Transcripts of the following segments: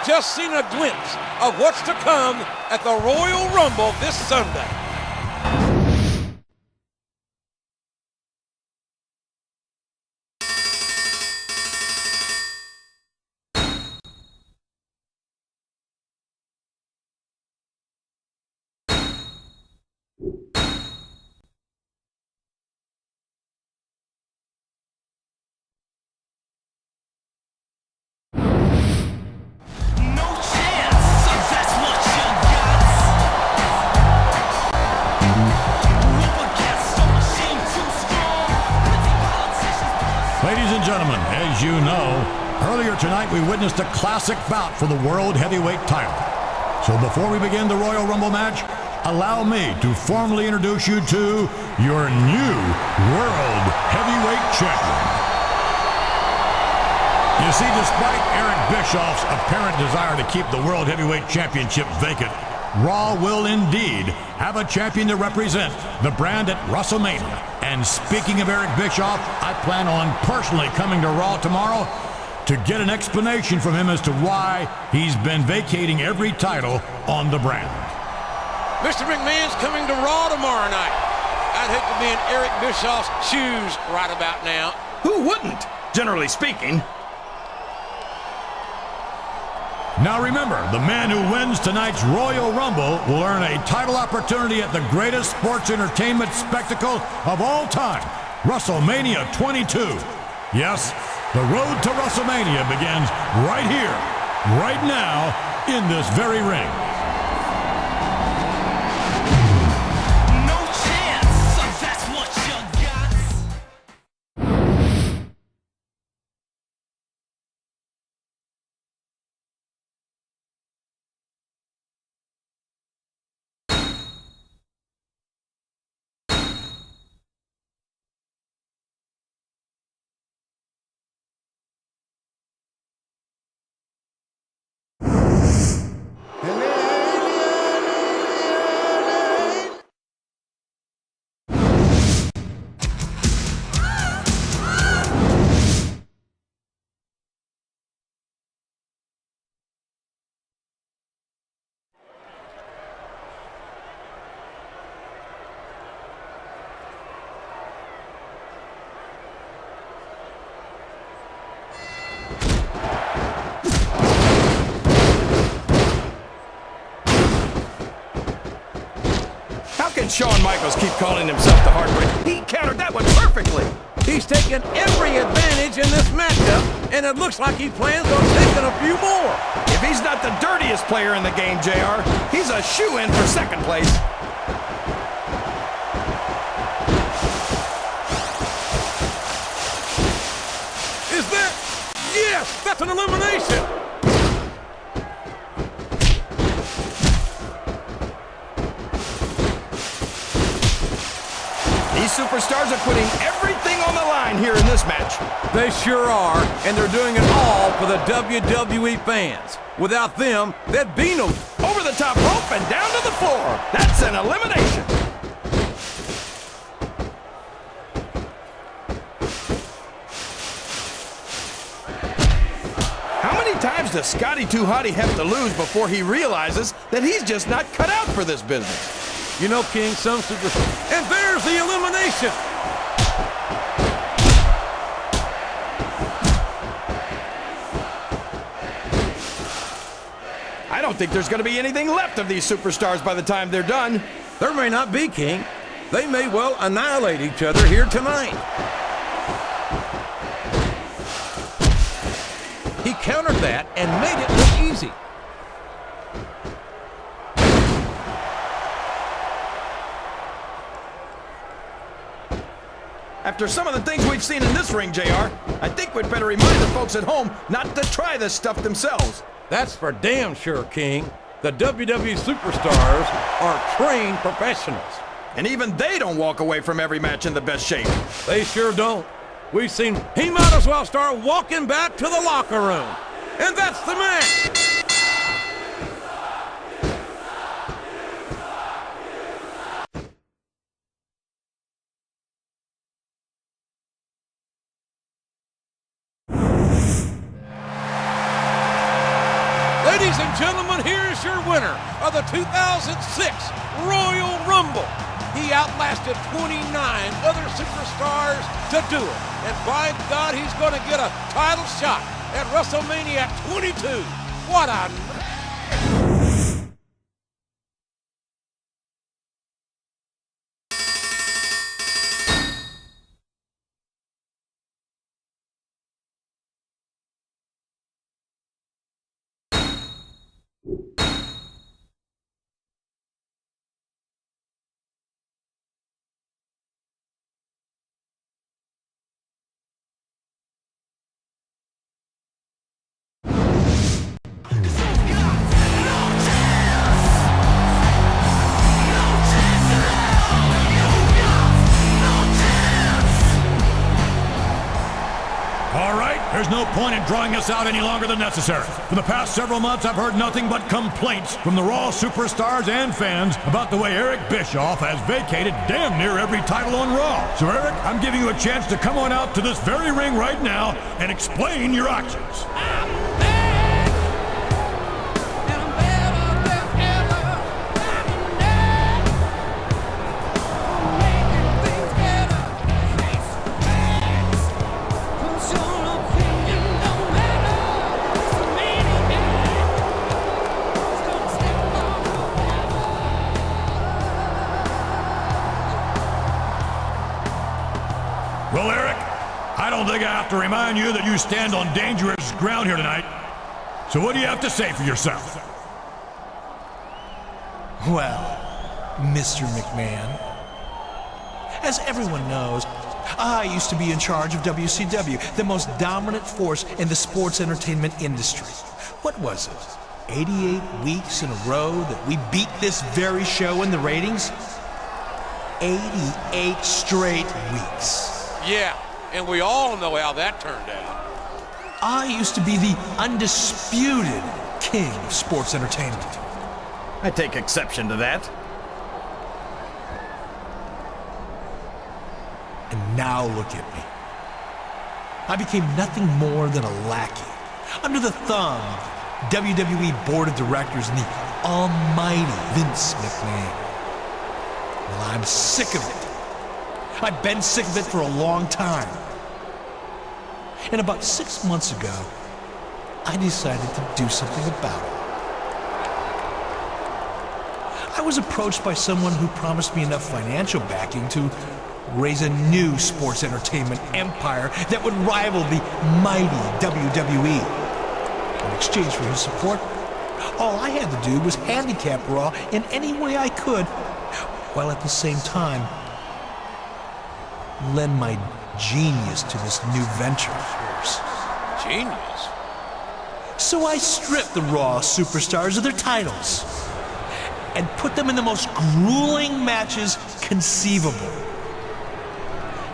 Just seen a glimpse of what's to come at the Royal Rumble this Sunday. Ladies and gentlemen, as you know, earlier tonight we witnessed a classic bout for the World Heavyweight title. So before we begin the Royal Rumble match, allow me to formally introduce you to your new World Heavyweight Champion. You see, despite Eric Bischoff's apparent desire to keep the World Heavyweight Championship vacant, Raw will indeed have a champion to represent the brand at WrestleMania. And speaking of Eric Bischoff, I plan on personally coming to Raw tomorrow to get an explanation from him as to why he's been vacating every title on the brand. Mr. McMahon's coming to Raw tomorrow night. I'd hate to be in Eric Bischoff's shoes right about now. Who wouldn't, generally speaking? Now remember, the man who wins tonight's Royal Rumble will earn a title opportunity at the greatest sports entertainment spectacle of all time, WrestleMania 22. Yes, the road to WrestleMania begins right here, right now, in this very ring. Shawn Michaels keep calling himself the Heartbreak. He countered that one perfectly. He's taken every advantage in this matchup, and it looks like he plans on taking a few more. If he's not the dirtiest player in the game, JR, he's a shoo-in for second place. Is that? Yes, that's an elimination. These superstars are putting everything on the line here in this match. They sure are, and they're doing it all for the WWE fans. Without them, there'd be no... Over the top rope and down to the floor. That's an elimination. How many times does Scotty Too Hotty have to lose before he realizes that he's just not cut out for this business? You know, King, some superstars... And there's the elimination! I don't think there's going to be anything left of these superstars by the time they're done. There may not be, King. They may well annihilate each other here tonight. He countered that and made it look easy. After some of the things we've seen in this ring, JR, I think we'd better remind the folks at home not to try this stuff themselves. That's for damn sure, King. The WWE superstars are trained professionals. And even they don't walk away from every match in the best shape. They sure don't. We've seen he might as well start walking back to the locker room. And that's the match. Ladies and gentlemen, here's your winner of the 2006 Royal Rumble. He outlasted 29 other superstars to do it. And by God, he's going to get a title shot at WrestleMania 22. What a... There's no point in drawing this out any longer than necessary. For the past several months, I've heard nothing but complaints from the Raw superstars and fans about the way Eric Bischoff has vacated damn near every title on Raw. So Eric, I'm giving you a chance to come on out to this very ring right now and explain your actions. Well, Eric, I don't think I have to remind you that you stand on dangerous ground here tonight. So what do you have to say for yourself? Well, Mr. McMahon, as everyone knows, I used to be in charge of WCW, the most dominant force in the sports entertainment industry. What was it? 88 weeks in a row that we beat this very show in the ratings? 88 straight weeks. Yeah, and we all know how that turned out. I used to be the undisputed king of sports entertainment. I take exception to that. And now look at me. I became nothing more than a lackey, under the thumb of WWE Board of Directors and the almighty Vince McMahon. Well, I'm sick of it. I've been sick of it for a long time. And about 6 months ago, I decided to do something about it. I was approached by someone who promised me enough financial backing to raise a new sports entertainment empire that would rival the mighty WWE. In exchange for his support, all I had to do was handicap Raw in any way I could, while at the same time lend my genius to this new venture of yours. Genius? So I stripped the Raw superstars of their titles and put them in the most grueling matches conceivable.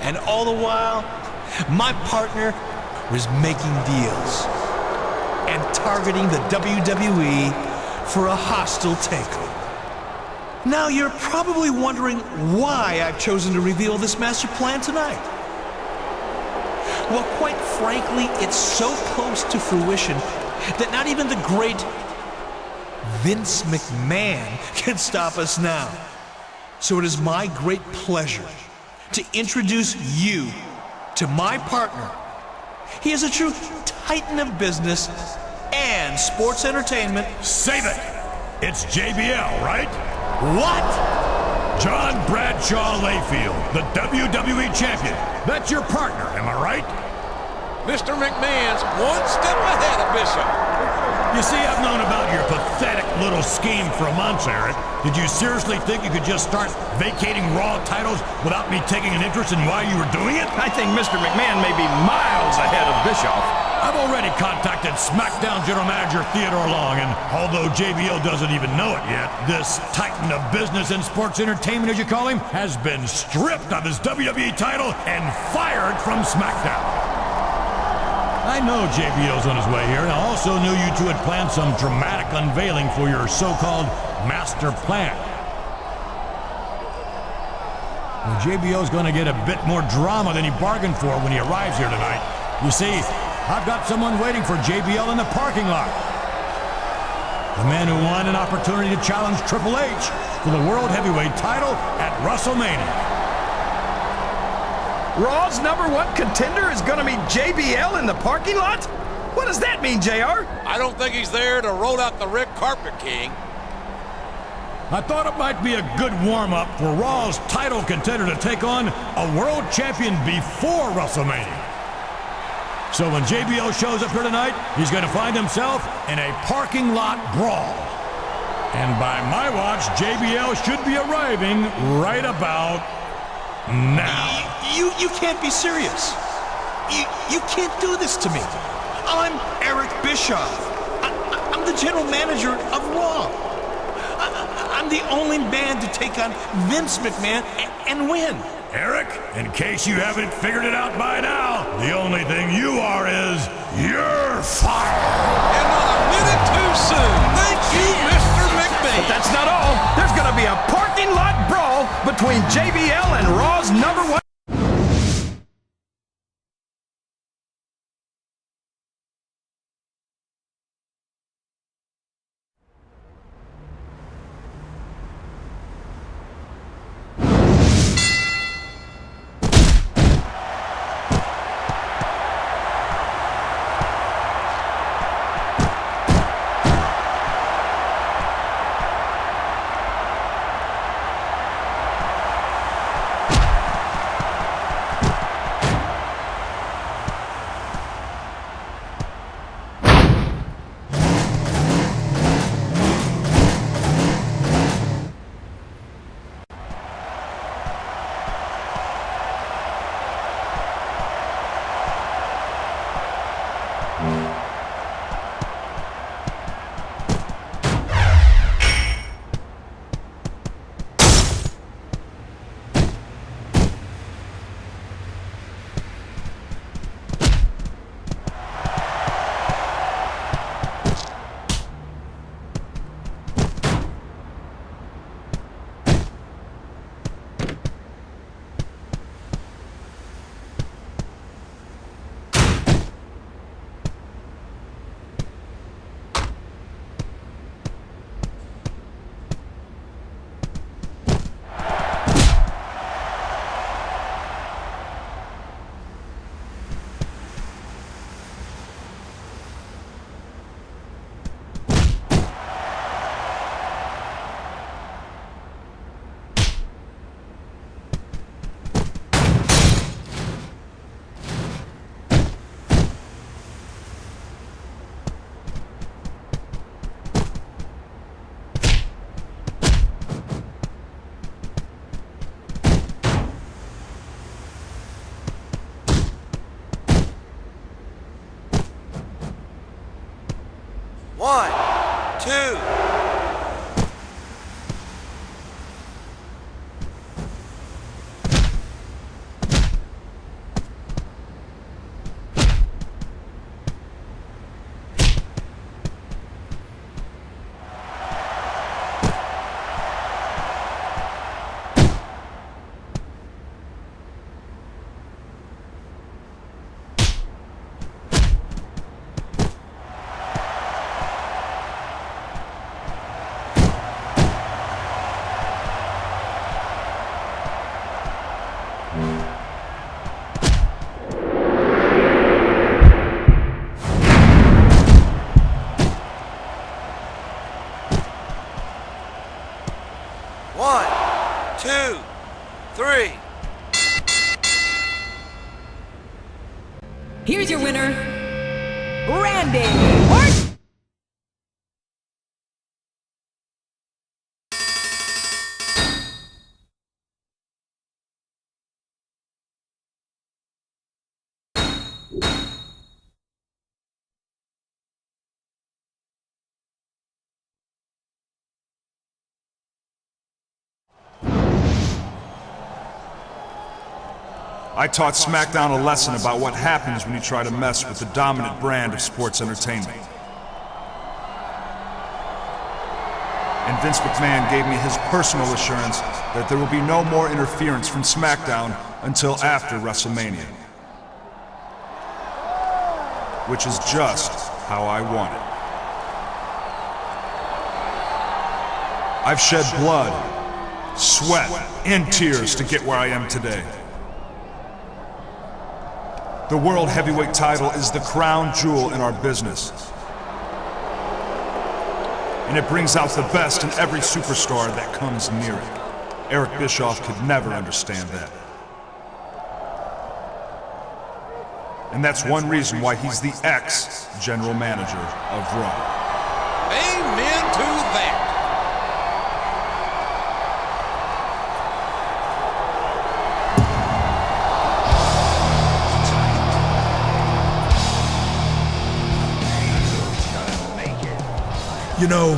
And all the while, my partner was making deals and targeting the WWE for a hostile takeover. Now you're probably wondering why I've chosen to reveal this master plan tonight. Well, quite frankly, it's so close to fruition that not even the great Vince McMahon can stop us now. So it is my great pleasure to introduce you to my partner. He is a true titan of business and sports entertainment. Save it! It's JBL, right? What? John Bradshaw Layfield, the WWE Champion. That's your partner, am I right? Mr. McMahon's one step ahead of Bischoff. You see, I've known about your pathetic little scheme for months, Eric. Did you seriously think you could just start vacating Raw titles without me taking an interest in why you were doing it? I think Mr. McMahon may be miles ahead of Bischoff. I've already contacted Smackdown General Manager Theodore Long, and although JBL doesn't even know it yet, this titan of business and sports entertainment, as you call him, has been stripped of his WWE title and fired from Smackdown. I know JBL's on his way here, and I also knew you two had planned some dramatic unveiling for your so-called master plan. Well, JBL's going to get a bit more drama than he bargained for when he arrives here tonight. You see, I've got someone waiting for JBL in the parking lot. the man who won an opportunity to challenge Triple H for the World Heavyweight title at WrestleMania. Raw's #1 contender is going to meet JBL in the parking lot? What does that mean, JR? I don't think he's there to roll out the red carpet, King. I thought it might be a good warm-up for Raw's title contender to take on a world champion before WrestleMania. So when JBL shows up here tonight, he's going to find himself in a parking lot brawl. And by my watch, JBL should be arriving right about now. You can't be serious. You can't do this to me. I'm Eric Bischoff. I'm the general manager of Raw. I'm the only man to take on Vince McMahon and win. Eric, in case you haven't figured it out by now, the only thing you are is, you're fired. And not a minute too soon. Thank you, Mr. McMahon. But that's not all. There's going to be a parking lot brawl between JBL and Raw's #1. One, two. One, two, three. Here's your winner, Randy Orton. I taught Smackdown a lesson about what happens when you try to mess with the dominant brand of sports entertainment. And Vince McMahon gave me his personal assurance that there will be no more interference from Smackdown until after WrestleMania. Which is just how I want it. I've shed blood, sweat, and tears to get where I am today. The World Heavyweight title is the crown jewel in our business. And it brings out the best in every superstar that comes near it. Eric Bischoff could never understand that. And that's one reason why he's the ex-general manager of Raw. Amen to that. You know,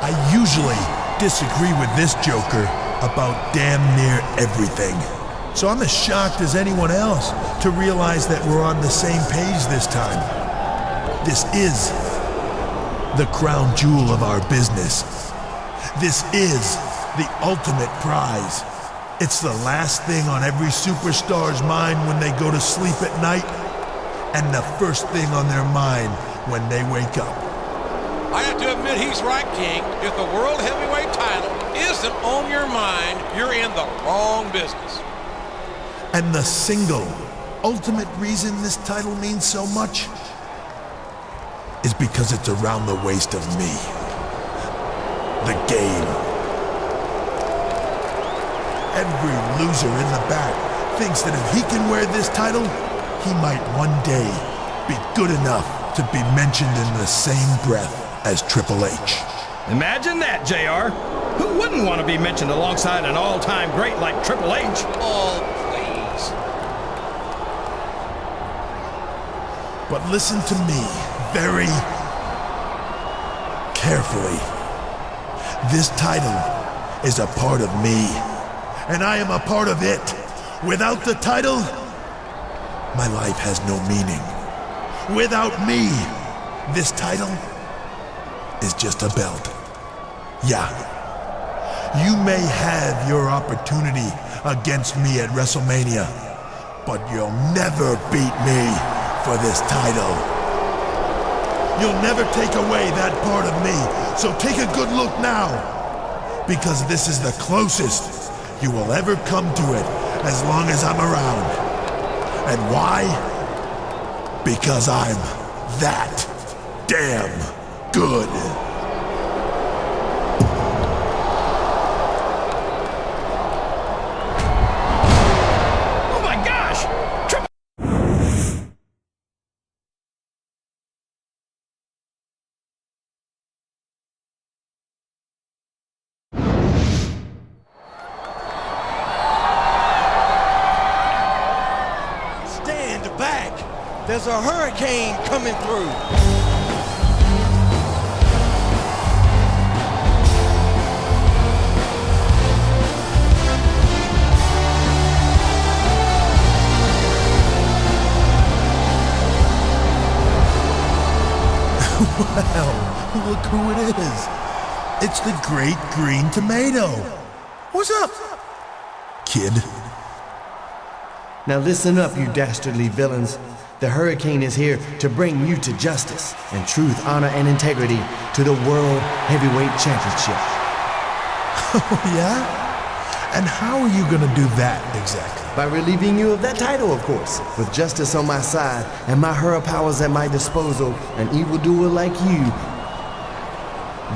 I usually disagree with this joker about damn near everything. So I'm as shocked as anyone else to realize that we're on the same page this time. This is the crown jewel of our business. This is the ultimate prize. It's the last thing on every superstar's mind when they go to sleep at night, and the first thing on their mind when they wake up. I have to admit he's right, King. If the World Heavyweight title isn't on your mind, you're in the wrong business. And the single, ultimate reason this title means so much is because it's around the waist of me. The game. Every loser in the back thinks that if he can wear this title, he might one day be good enough to be mentioned in the same breath as Triple H. Imagine that, JR. Who wouldn't want to be mentioned alongside an all-time great like Triple H? Oh, please. But listen to me very carefully. This title is a part of me, and I am a part of it. Without the title, my life has no meaning. Without me, this title is just a belt. Yeah, you may have your opportunity against me at WrestleMania, but you'll never beat me for this title. You'll never take away that part of me, so take a good look now, because this is the closest you will ever come to it as long as I'm around. And why? Because I'm that damn good. Oh my gosh! Stand back. There's a hurricane coming through. Well, look who it is. It's the Great Green Tomato. What's up, kid? Now listen up, you dastardly villains. The Hurricane is here to bring you to justice and truth, honor, and integrity to the World Heavyweight Championship. Oh, yeah? And how are you gonna do that exactly? By relieving you of that title, of course. With justice on my side and my hero powers at my disposal, an evildoer like you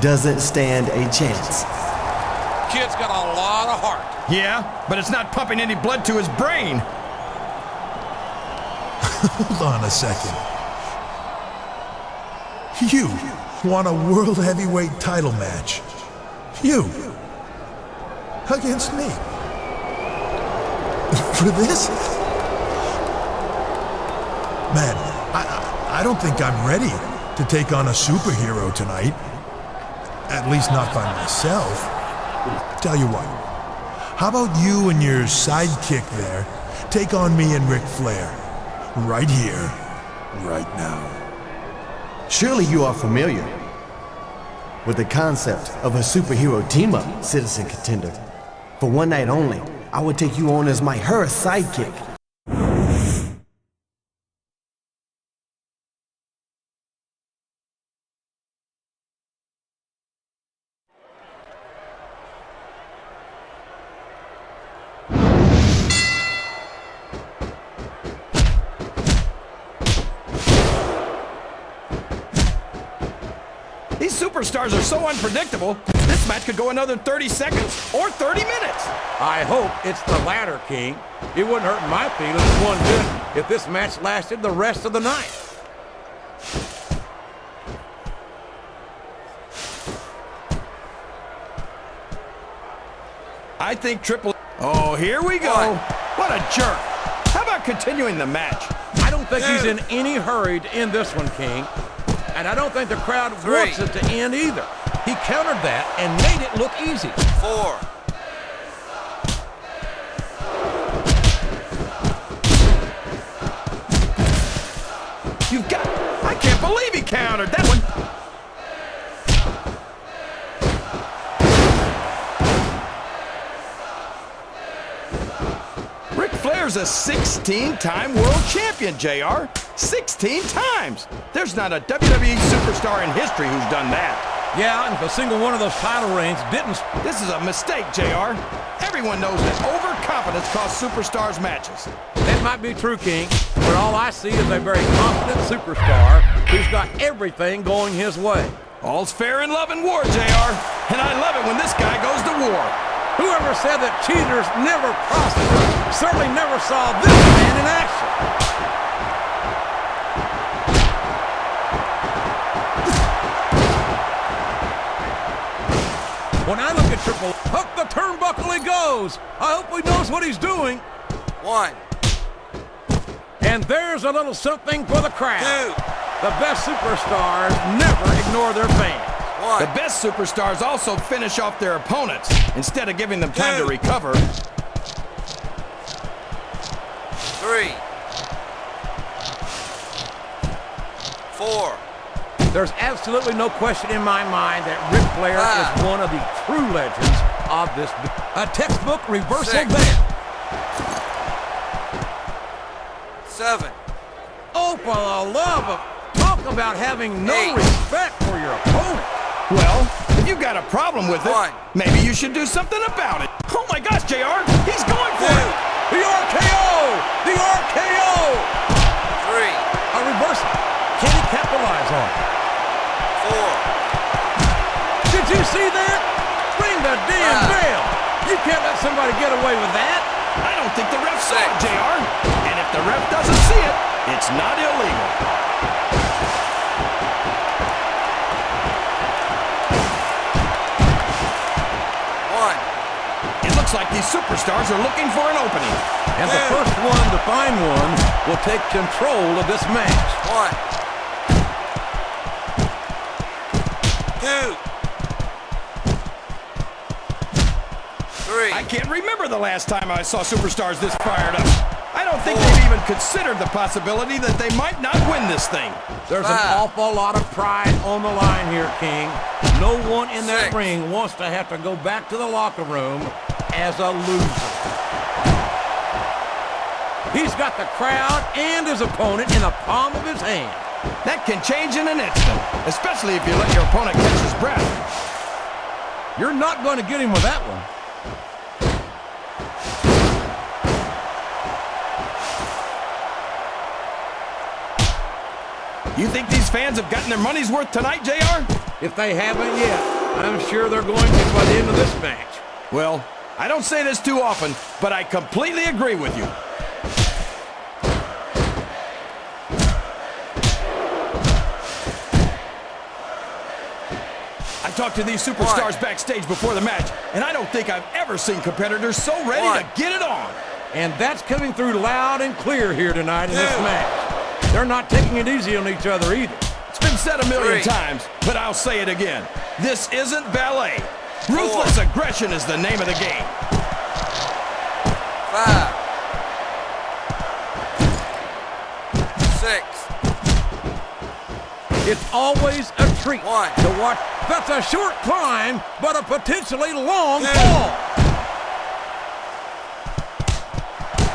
doesn't stand a chance. Kid's got a lot of heart. Yeah, but it's not pumping any blood to his brain. Hold on a second. You want a World Heavyweight title match? You? Against me? For this? Man, I don't think I'm ready to take on a superhero tonight. At least not by myself. Tell you what, how about you and your sidekick there take on me and Ric Flair? Right here, right now. Surely you are familiar with the concept of a superhero team-up, citizen contender. For one night only, I would take you on as my her sidekick. superstars are so unpredictable, this match could go another 30 seconds or 30 minutes. I hope it's the latter, King. It wouldn't hurt my feelings one bit if this match lasted the rest of the night. I think Triple... Oh, here we go. What a jerk. How about continuing the match? I don't think he's in any hurry to end this one, King. And I don't think the crowd wants it to end either. He countered that and made it look easy. 4. You've got... I can't believe he countered that one. Ric Flair's a 16-time world champion, JR. 16 times. There's not a WWE superstar in history who's done that. Yeah, and if a single one of those title reigns didn't... This is a mistake, JR. Everyone knows that overconfidence costs superstars matches. That might be true, King, but all I see is a very confident superstar who's got everything going his way. All's fair in love and war, JR. And I love it when this guy goes to war. Whoever said that cheaters never prosper certainly never saw this man in action. When I look at Triple, up the turnbuckle he goes. I hope he knows what he's doing. 1. And there's a little something for the crowd. 2. The best superstars never ignore their fans. 1. The best superstars also finish off their opponents instead of giving them time to 2. recover. 3. 4. There's absolutely no question in my mind that Ric Flair is one of the true legends of this. A textbook reversal 6. there. 7. Oh, for the love of... Talk about having no 8. respect for your opponent. Well, if you got a problem with it, 1. maybe you should do something about it. Oh my gosh, JR, he's going for it. The RKO! The RKO! 3. A reversal. Can he capitalize on it? 4. Did you see that? Ring the damn bell. You can't let somebody get away with that. I don't think the ref saw it, JR. And if the ref doesn't see it, it's not illegal. It looks like these superstars are looking for an opening. And the first one to find one will take control of this match. 1. 2. 3. I can't remember the last time I saw superstars this fired up. I don't think they've even considered the possibility that they might not win this thing. There's an awful lot of pride on the line here, King. No one in that 6. ring wants to have to go back to the locker room as a loser. He's got the crowd and his opponent in the palm of his hand. That can change in an instant, especially if you let your opponent catch his breath. You're not going to get him with that one. You think these fans have gotten their money's worth tonight, JR? If they haven't yet, I'm sure they're going to by the end of this match. Well, I don't say this too often, but I completely agree with you. I talked to these superstars backstage before the match, and I don't think I've ever seen competitors so ready to get it on. And that's coming through loud and clear here tonight in this match. They're not taking it easy on each other either. It's been said a million times, but I'll say it again. This isn't ballet. Ruthless aggression is the name of the game. 5. 6. It's always a treat 1. to watch. That's a short climb, but a potentially long fall.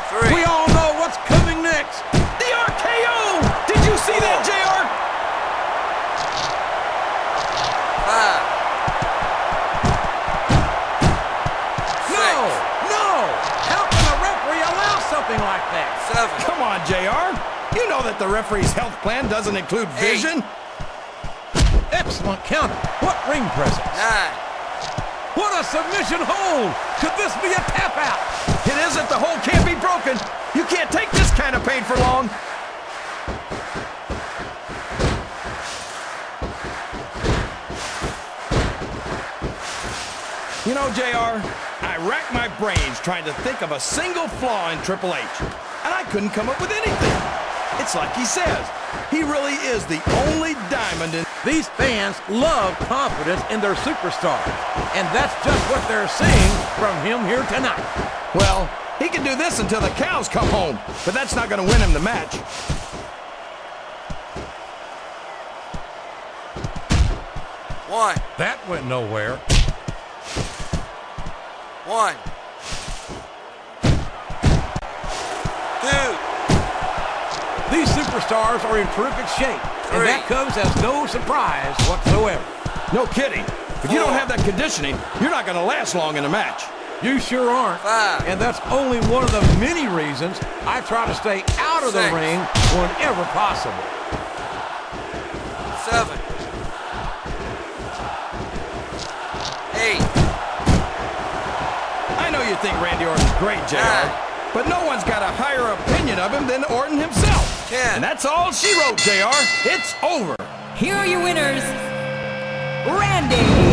3. We all know what's coming next. The RKO! Did you see that, JR? 5. No! How can a referee allow something like that? 7. Come on, JR. You know that the referee's health plan doesn't include vision. Excellent counter. What ring presence. 9. What a submission hold. Could this be a tap out? It isn't. The hold can't be broken. You can't take this kind of pain for long. You know, JR, I racked my brains trying to think of a single flaw in Triple H, and I couldn't come up with anything. It's like he says, he really is the only diamond in... These fans love confidence in their superstars, and that's just what they're seeing from him here tonight. Well, he can do this until the cows come home, but that's not going to win him the match. One. That went nowhere. 1. 2. These superstars are in terrific shape, and that comes as no surprise whatsoever. No kidding. If you don't have that conditioning, you're not going to last long in a match. You sure aren't. 5. And that's only one of the many reasons I try to stay out of the 6. ring whenever possible. 7. 8. I know you think Randy Orton's great, JR, but no one's got a higher opinion of him than Orton himself. 10. And that's all she wrote, JR. It's over. Here are your winners, Randy